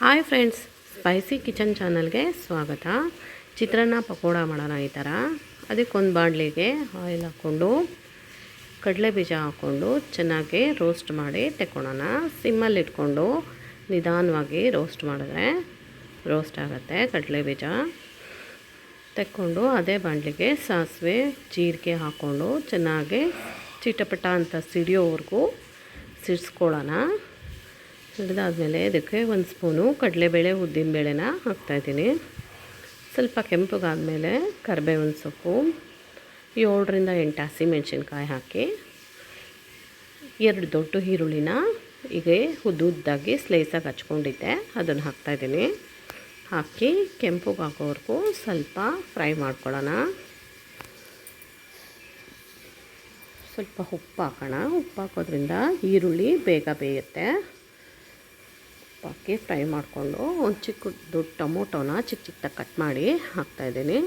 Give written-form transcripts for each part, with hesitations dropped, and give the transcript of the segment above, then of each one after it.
Hi friends, spicy kitchen ಚಾನಲ್ಗೆ ಸ್ವಾಗತ. ಚಿತ್ರಾನ್ನ ಪಕೋಡ ಮಾಡೋಣ ಈ ಥರ. ಅದಕ್ಕೊಂದು ಬಾಣಲಿಗೆ ಆಯಿಲ್ ಹಾಕ್ಕೊಂಡು ಕಡಲೆ ಬೀಜ ಹಾಕ್ಕೊಂಡು ಚೆನ್ನಾಗಿ ರೋಸ್ಟ್ ಮಾಡಿ ತೆಕ್ಕೊಳ್ಳೋಣ. ಸಿಮ್ಮಲ್ಲಿ ಇಟ್ಕೊಂಡು ನಿಧಾನವಾಗಿ ರೋಸ್ಟ್ ಮಾಡಿದ್ರೆ ರೋಸ್ಟ್ ಆಗುತ್ತೆ ಕಡಲೆ ಬೀಜ. ತೆಕ್ಕೊಂಡು ಅದೇ ಬಾಣಲಿಗೆ ಸಾಸಿವೆ ಜೀರಿಗೆ ಹಾಕ್ಕೊಂಡು ಚೆನ್ನಾಗಿ ಚಿಟಪಟ ಅಂತ ಸಿಡಿಯೋವರೆಗೂ ಸಿಡಿಸ್ಕೊಳ್ಳೋಣ. ಸಿಡಿದಾದ್ಮೇಲೆ ಇದಕ್ಕೆ ಒಂದು ಸ್ಪೂನು ಕಡಲೆಬೇಳೆ ಉದ್ದಿನಬೇಳೆನ ಹಾಕ್ತಾಯಿದ್ದೀನಿ. ಸ್ವಲ್ಪ ಕೆಂಪಗಾದಮೇಲೆ ಕರಿಬೇವಿನ ಸೊಪ್ಪು 7ರಿಂದ 8 ಹಸಿಮೆಣ್ಸಿನ್ಕಾಯಿ ಹಾಕಿ 2 ದೊಡ್ಡ ಈರುಳ್ಳಿನ ಹೀಗೆ ಉದ್ದುದ್ದಾಗಿ ಸ್ಲೈಸಾಗಿ ಹಚ್ಕೊಂಡಿದ್ದೆ ಅದನ್ನು ಹಾಕ್ತಾಯಿದ್ದೀನಿ. ಹಾಕಿ ಕೆಂಪಗಾಗೋವರೆಗೂ ಸ್ವಲ್ಪ ಫ್ರೈ ಮಾಡ್ಕೊಳ್ಳೋಣ. ಸ್ವಲ್ಪ ಉಪ್ಪು ಹಾಕೋಣ. ಉಪ್ಪು ಹಾಕೋದ್ರಿಂದ ಈರುಳ್ಳಿ ಬೇಗ ಬೇಯುತ್ತೆ. ಹಾಕಿ ಫ್ರೈ ಮಾಡಿಕೊಂಡು ಒಂದು ಚಿಕ್ಕದು ಟೊಮೊಟೊನ ಚಿಕ್ಕದಾಗಿ ಕಟ್ ಮಾಡಿ ಹಾಕ್ತಾಯಿದ್ದೀನಿ.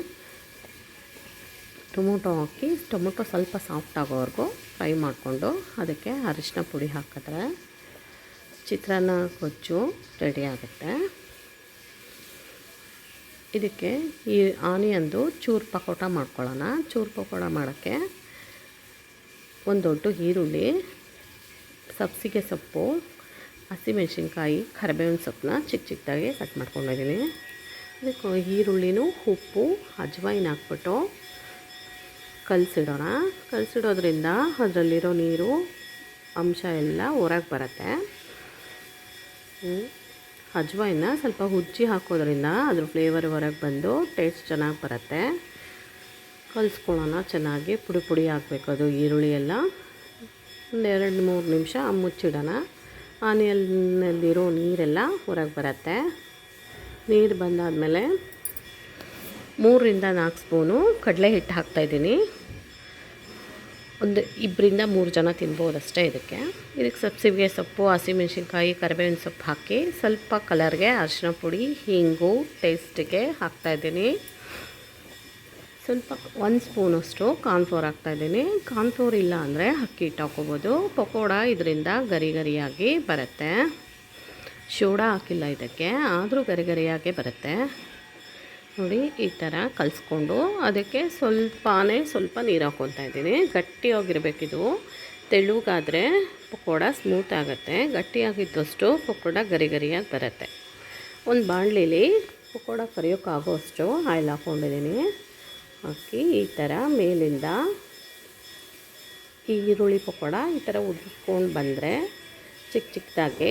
ಟೊಮೊಟೊ ಹಾಕಿ ಟೊಮೊಟೊ ಸ್ವಲ್ಪ ಸಾಫ್ಟ್ ಆಗೋವರೆಗೂ ಫ್ರೈ ಮಾಡಿಕೊಂಡು ಅದಕ್ಕೆ ಅರಿಶಿನ ಪುಡಿ ಹಾಕಿದ್ರೆ ಚಿತ್ರಾನ್ನ ಗೊಜ್ಜು ರೆಡಿ ಆಗುತ್ತೆ. ಇದಕ್ಕೆ ಈ ಆನಿಯನ್ದು ಚೂರು ಪಕೋಡ ಮಾಡ್ಕೊಳ್ಳೋಣ. ಚೂರು ಪಕೋಡ ಮಾಡೋಕ್ಕೆ ಒಂದು ದೊಡ್ಡ ಈರುಳ್ಳಿ, ಸಬ್ಸಿಗೆ ಸೊಪ್ಪು, ಹಸಿಮೆಣ್ಸಿನ್ಕಾಯಿ, ಕರಿಬೇವಿನ ಸೊಪ್ಪನ್ನ ಚಿಕ್ಕದಾಗಿ ಕಟ್ ಮಾಡ್ಕೊಂಡಿದ್ದೀನಿ. ಅದಕ್ಕೆ ಈರುಳ್ಳಿನೂ ಉಪ್ಪು ಅಜ್ವಾಯಿನ ಹಾಕ್ಬಿಟ್ಟು ಕಲಸಿಡೋಣ. ಕಲಸಿಡೋದ್ರಿಂದ ಅದರಲ್ಲಿರೋ ನೀರು ಅಂಶ ಎಲ್ಲ ಹೊರಗೆ ಬರುತ್ತೆ. ಅಜ್ವಾಯಿನ ಸ್ವಲ್ಪ ಉಜ್ಜಿ ಹಾಕೋದ್ರಿಂದ ಅದ್ರ ಫ್ಲೇವರ್ ಹೊರಗೆ ಬಂದು ಟೇಸ್ಟ್ ಚೆನ್ನಾಗಿ ಬರುತ್ತೆ. ಕಲಿಸ್ಕೊಳ್ಳೋಣ ಚೆನ್ನಾಗಿ. ಪುಡಿ ಪುಡಿ ಹಾಕಬೇಕು ಅದು ಈರುಳ್ಳಿ ಎಲ್ಲ. ಒಂದು 2-3 ನಿಮಿಷ ಮುಚ್ಚಿಡೋಣ. ಆನಿಯನ್ನಲ್ಲಿರೋ ನೀರೆಲ್ಲ ಹೊರಗೆ ಬರುತ್ತೆ. ನೀರು ಬಂದಾದಮೇಲೆ 3ರಿಂದ 4 ಸ್ಪೂನು ಕಡಲೆ ಹಿಟ್ಟು ಹಾಕ್ತಾಯಿದ್ದೀನಿ. ಒಂದು 2-3 ಜನ ತಿನ್ಬೋದಷ್ಟೇ ಇದಕ್ಕೆ ಸಬ್ಸಿಗೆ ಸೊಪ್ಪು, ಹಸಿಮೆಣ್ಸಿನ್ಕಾಯಿ, ಕರಿಬೇವಿನ ಸೊಪ್ಪು ಹಾಕಿ ಸ್ವಲ್ಪ ಕಲರ್ಗೆ ಅರಿಶಿನ ಪುಡಿ, ಹಿಂಗು ಟೇಸ್ಟಿಗೆ ಹಾಕ್ತಾಯಿದ್ದೀನಿ. ಸ್ವಲ್ಪ 1 ಸ್ಪೂನಷ್ಟು ಕಾರ್ನ್ಫ್ಲೋರ್ ಹಾಕ್ತಾಯಿದ್ದೀನಿ. ಕಾರ್ನ್ಫ್ಲೋರ್ ಇಲ್ಲ ಅಂದರೆ ಅಕ್ಕಿ ಹಿಟ್ಟು ಹಾಕ್ಕೋಬೋದು. ಪಕೋಡ ಇದರಿಂದ ಗರಿ ಗರಿಯಾಗಿ ಬರುತ್ತೆ. ಸೋಡಾ ಹಾಕಿಲ್ಲ ಇದಕ್ಕೆ, ಆದರೂ ಗರಿ ಗರಿಯಾಗಿ ಬರುತ್ತೆ. ನೋಡಿ ಈ ಥರ ಕಲಿಸ್ಕೊಂಡು ಅದಕ್ಕೆ ಸ್ವಲ್ಪ ನೀರು ಹಾಕ್ಕೊತಾ ಇದ್ದೀನಿ. ಗಟ್ಟಿಯಾಗಿರಬೇಕಿದು. ತೆಳುಗಾದರೆ ಪಕೋಡ ಸ್ಮೂತ್ ಆಗುತ್ತೆ. ಗಟ್ಟಿಯಾಗಿದ್ದಷ್ಟು ಪಕೋಡ ಗರಿ ಗರಿಯಾಗಿ ಬರುತ್ತೆ. ಒಂದು ಬಾಣಲಿಲಿ ಪಕೋಡ ಕರಿಯೋಕ್ಕಾಗೋಷ್ಟು ಆಯಿಲ್ ಹಾಕ್ಕೊಂಡಿದ್ದೀನಿ. ಹಾಕಿ ಈ ಥರ ಮೇಲಿಂದ ಈ ಈರುಳ್ಳಿ ಪಕೋಡ ಈ ಥರ ಉದ್ಕೊಂಡು ಬಂದರೆ ಚಿಕ್ಕದಾಗಿ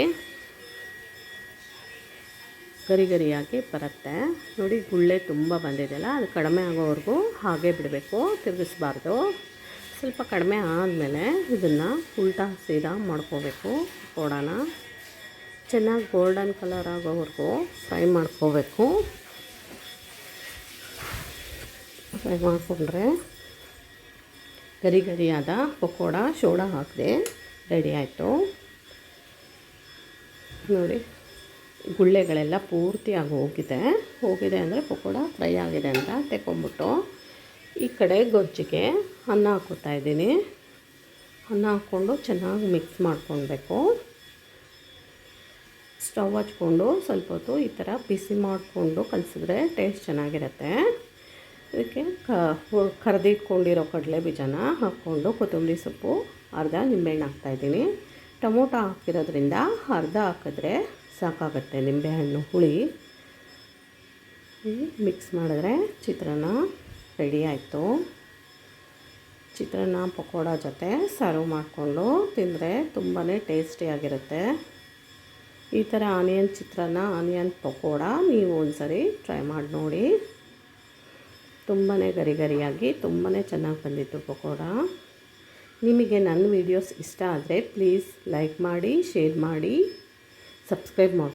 ಗರಿ ಗರಿಯಾಗಿ ಬರುತ್ತೆ. ನೋಡಿ ಗುಳ್ಳೆ ತುಂಬ ಬಂದಿದೆಯಲ್ಲ, ಅದು ಕಡಿಮೆ ಆಗೋವರೆಗೂ ಹಾಗೆ ಬಿಡಬೇಕು, ತಿರುಗಿಸ್ಬಾರ್ದು. ಸ್ವಲ್ಪ ಕಡಿಮೆ ಆದಮೇಲೆ ಇದನ್ನು ಉಲ್ಟಾ ಸೀದಾ ಮಾಡ್ಕೋಬೇಕು. ಪಕೋಡನ ಚೆನ್ನಾಗಿ ಗೋಲ್ಡನ್ ಕಲರ್ ಆಗೋವರೆಗೂ ಫ್ರೈ ಮಾಡ್ಕೋಬೇಕು. ಫ್ರೈ ಮಾಡಿಕೊಂಡ್ರೆ ಗರಿ ಗರಿಯಾದ ಪಕೋಡ ಸೋಡಾ ಹಾಕಿದೆ ರೆಡಿ ಆಯಿತು. ನೋಡಿ ಗುಳ್ಳೆಗಳೆಲ್ಲ ಪೂರ್ತಿಯಾಗಿ ಹೋಗಿದೆ ಅಂದರೆ ಪಕೋಡ ಫ್ರೈ ಆಗಿದೆ ಅಂತ ತೆಕ್ಕೊಂಬಿಟ್ಟು ಈ ಕಡೆ ಗೊಜ್ಜಿಗೆ ಅನ್ನ ಹಾಕ್ಕೊತಾ ಇದ್ದೀನಿ. ಅನ್ನ ಹಾಕ್ಕೊಂಡು ಚೆನ್ನಾಗಿ ಮಿಕ್ಸ್ ಮಾಡ್ಕೊಳ್ಬೇಕು. ಸ್ಟವ್ ಹಚ್ಕೊಂಡು ಸ್ವಲ್ಪ ಹೊತ್ತು ಈ ಥರ ಬಿಸಿ ಮಾಡಿಕೊಂಡು ಕಲಿಸಿದ್ರೆ ಟೇಸ್ಟ್ ಚೆನ್ನಾಗಿರುತ್ತೆ. ಇದಕ್ಕೆ ಕರೆದಿಟ್ಕೊಂಡಿರೋ ಕಡಲೆ ಬೀಜನ ಹಾಕ್ಕೊಂಡು ಕೊತ್ತಂಬರಿ ಸೊಪ್ಪು, ಅರ್ಧ ನಿಂಬೆಹಣ್ಣು ಹಾಕ್ತಾಯಿದ್ದೀನಿ. ಟೊಮೊಟೊ ಹಾಕಿರೋದ್ರಿಂದ ಅರ್ಧ ಹಾಕಿದ್ರೆ ಸಾಕಾಗುತ್ತೆ ನಿಂಬೆಹಣ್ಣು ಹುಳಿ. ಮಿಕ್ಸ್ ಮಾಡಿದ್ರೆ ಚಿತ್ರಾನ್ನ ರೆಡಿ ಆಯಿತು. ಚಿತ್ರಾನ್ನ ಪಕೋಡ ಜೊತೆ ಸರ್ವ್ ಮಾಡಿಕೊಂಡು ತಿಂದರೆ ತುಂಬಾ ಟೇಸ್ಟಿಯಾಗಿರುತ್ತೆ. ಈ ಥರ ಆನಿಯನ್ ಚಿತ್ರಾನ್ನ, ಆನಿಯನ್ ಪಕೋಡ ನೀವು ಒಂದ್ಸರಿ ಟ್ರೈ ಮಾಡಿ ನೋಡಿ. ತುಂಬಾ ಗರಿ ಗರಿಯಾಗಿ ತುಂಬಾ ಚೆನ್ನಾಗಿ ಬಂದಿತ್ತು ಪಕೋಡ. ನಿಮಗೆ ನನ್ನ ವೀಡಿಯೋಸ್ ಇಷ್ಟ ಆದರೆ ಪ್ಲೀಸ್ ಲೈಕ್ ಮಾಡಿ, ಶೇರ್ ಮಾಡಿ, ಸಬ್ಸ್ಕ್ರೈಬ್ ಮಾಡಿ.